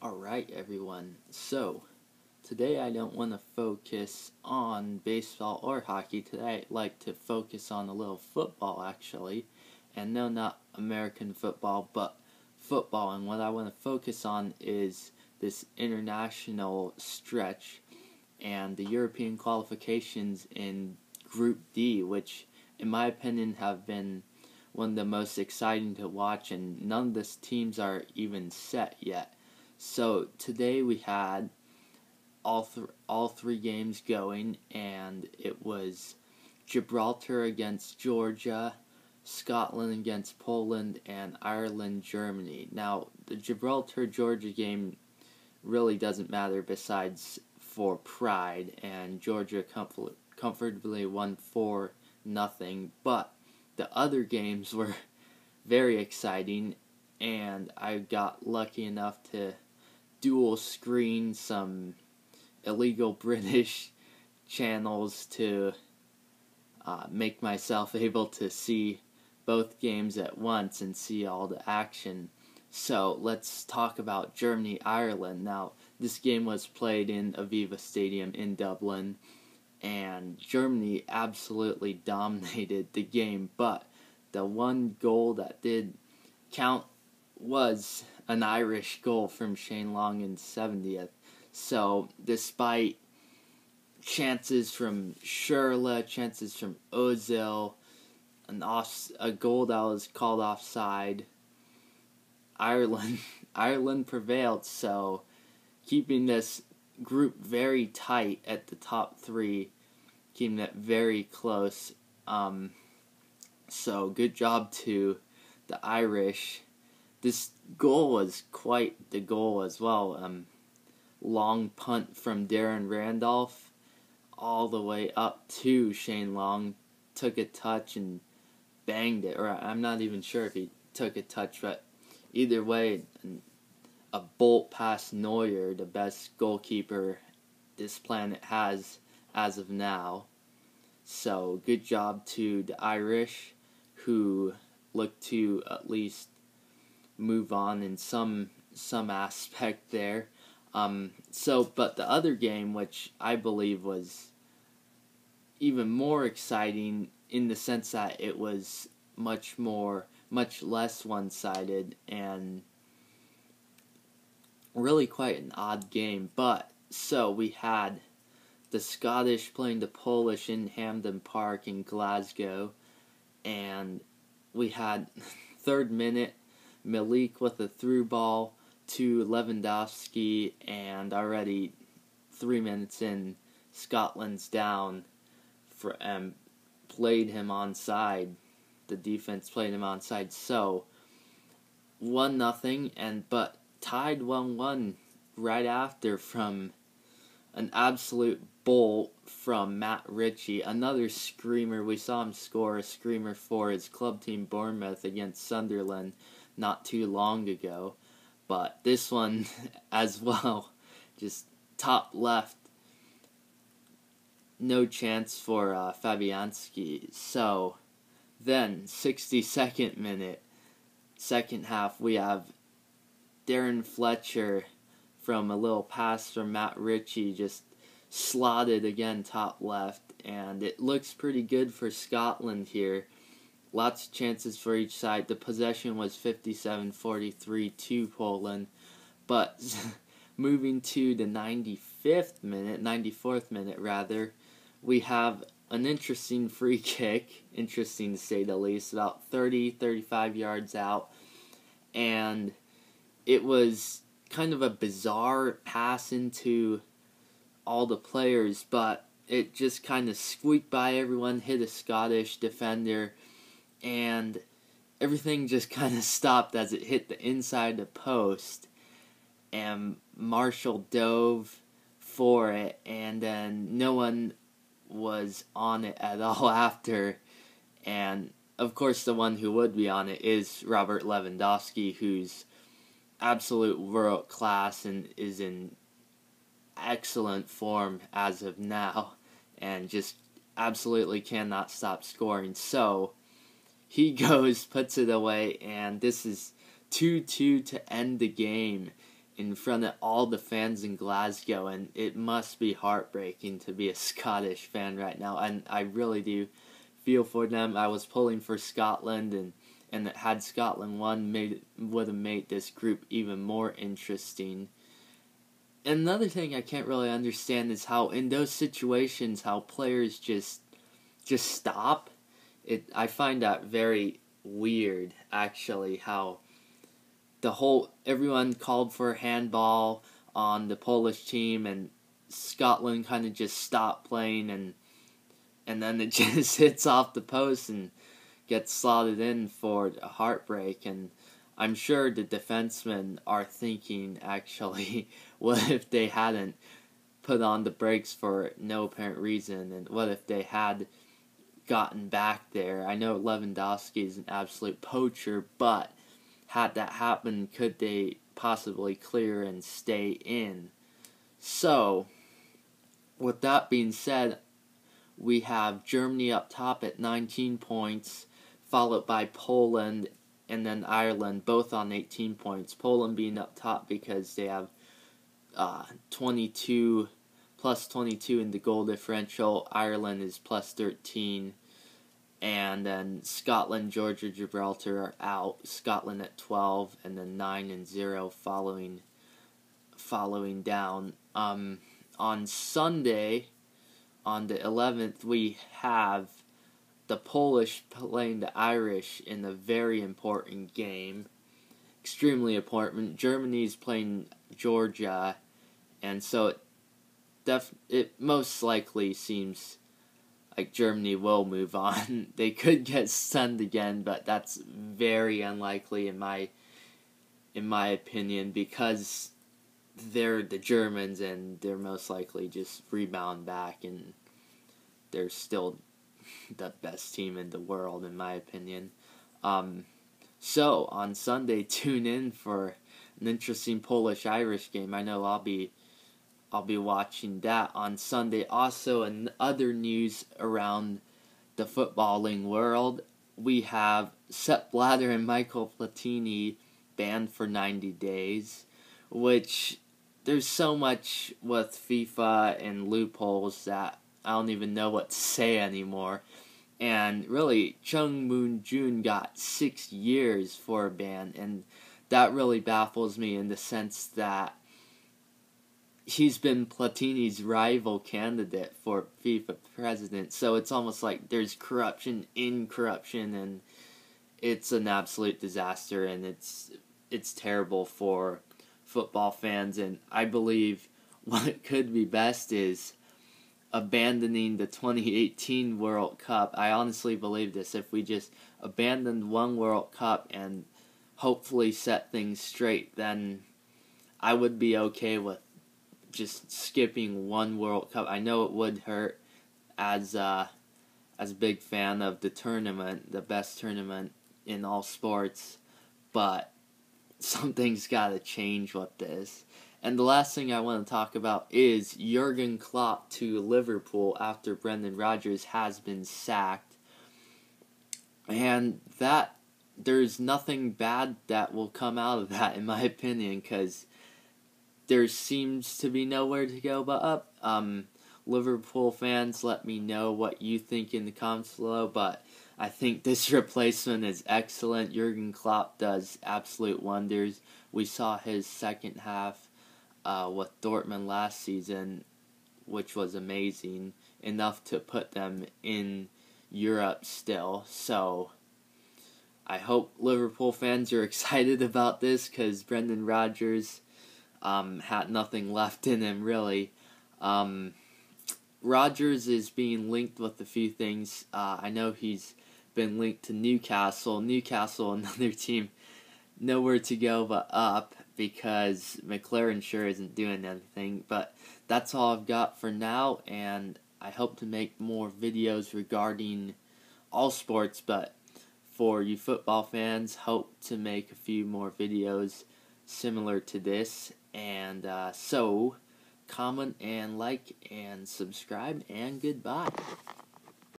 Alright, everyone. So, today I don't want to focus on baseball or hockey. Today I'd like to focus on a little football, actually. And no, not American football, but football. And what I want to focus on is this international stretch and the European qualifications in Group D, which, in my opinion, have been one of the most exciting to watch, and none of these teams are even set yet. So today we had all three games going, and it was Gibraltar against Georgia, Scotland against Poland, and Ireland, Germany. Now, the Gibraltar-Georgia game really doesn't matter besides for pride, and Georgia comfortably won 4-0, but the other games were very exciting, and I got lucky enough to dual screen some illegal British channels to make myself able to see both games at once and see all the action. So let's talk about Germany-Ireland. Now, this game was played in Aviva Stadium in Dublin, and Germany absolutely dominated the game, but the one goal that did count was an Irish goal from Shane Long in 70th. So, despite chances from Schürrle, chances from Ozil, a goal that was called offside, Ireland prevailed. So, keeping this group very tight at the top three, keeping it very close. So, good job to the Irish. This goal was quite the goal as well. Long punt from Darren Randolph all the way up to Shane Long. Took a touch and banged it. Or I'm not even sure if he took a touch, but either way, a bolt past Neuer, the best goalkeeper this planet has as of now. So, good job to the Irish, who look to at least move on in some aspect there. But the other game, which I believe was even more exciting in the sense that it was much less one-sided and really quite an odd game. But so we had the Scottish playing the Polish in Hampden Park in Glasgow, and we had third minute Malik with a through ball to Lewandowski, and already 3 minutes in, Scotland's down played him onside. The defense played him onside, so 1-0, but tied 1-1 right after from an absolute bolt from Matt Ritchie, another screamer. We saw him score a screamer for his club team Bournemouth against Sunderland not too long ago, but this one as well, just top left, no chance for Fabianski. So then 62nd minute, second half, we have Darren Fletcher from a little pass from Matt Ritchie, just slotted again top left, and it looks pretty good for Scotland here. Lots of chances for each side. The possession was 57-43 to Poland, but moving to the 94th minute rather, we have an interesting free kick, interesting to say the least, about 35 yards out, and it was kind of a bizarre pass into all the players, but it just kind of squeaked by everyone, hit a Scottish defender, and everything just kind of stopped as it hit the inside of the post, and Marshall dove for it, and then no one was on it at all after, and of course the one who would be on it is Robert Lewandowski, who's absolute world class and is in excellent form as of now, and just absolutely cannot stop scoring. So he goes, puts it away, and this is 2-2 to end the game. in front of all the fans in Glasgow, and it must be heartbreaking to be a Scottish fan right now, and I really do feel for them. I was pulling for Scotland, and had Scotland won, would have made this group even more interesting. Another thing I can't really understand is how in those situations how players just stop. I find that very weird, actually, how everyone called for a handball on the Polish team, and Scotland kind of just stopped playing, and then it just hits off the post and gets slotted in for a heartbreak. And I'm sure the defensemen are thinking, actually, what if they hadn't put on the brakes for no apparent reason, and what if they had gotten back there? I know Lewandowski is an absolute poacher, but had that happened, could they possibly clear and stay in? So, with that being said, we have Germany up top at 19 points, followed by Poland and then Ireland, both on 18 points. Poland being up top because they have 22 plus 22 in the goal differential. Ireland is plus 13. And then Scotland, Georgia, Gibraltar are out. Scotland at 12, and then 9 and 0 following down. On Sunday, on the 11th, we have the Polish playing the Irish in a very important game. Extremely important. Germany's playing Georgia, and so it most likely seems like Germany will move on. They could get stunned again, but that's very unlikely in my opinion, because they're the Germans and they're most likely just rebound back, and they're still the best team in the world in my opinion. So on Sunday, tune in for an interesting Polish-Irish game. I know I'll be watching that on Sunday. Also, in other news around the footballing world, we have Sepp Blatter and Michael Platini banned for 90 days, which there's so much with FIFA and loopholes that I don't even know what to say anymore. And really, Chung Moon-jun got 6 years for a ban, and that really baffles me in the sense that he's been Platini's rival candidate for FIFA president, so it's almost like there's corruption in corruption, and it's an absolute disaster, and it's terrible for football fans. And I believe what could be best is abandoning the 2018 World Cup. I honestly believe this. If we just abandoned one World Cup and hopefully set things straight, then I would be okay with just skipping one World Cup. I know it would hurt as a big fan of the tournament, the best tournament in all sports, but something's got to change with this. And the last thing I want to talk about is Jurgen Klopp to Liverpool after Brendan Rodgers has been sacked. And that there's nothing bad that will come out of that, in my opinion, because there seems to be nowhere to go but up. Liverpool fans, let me know what you think in the comments below, but I think this replacement is excellent. Jurgen Klopp does absolute wonders. We saw his second half with Dortmund last season, which was amazing, enough to put them in Europe still. So I hope Liverpool fans are excited about this, because Brendan Rodgers had nothing left in him, really. Rodgers is being linked with a few things. I know he's been linked to Newcastle. Newcastle, another team, nowhere to go but up, because McLaren sure isn't doing anything. But that's all I've got for now, and I hope to make more videos regarding all sports, but for you football fans, hope to make a few more videos similar to this. And so comment and like and subscribe, and goodbye.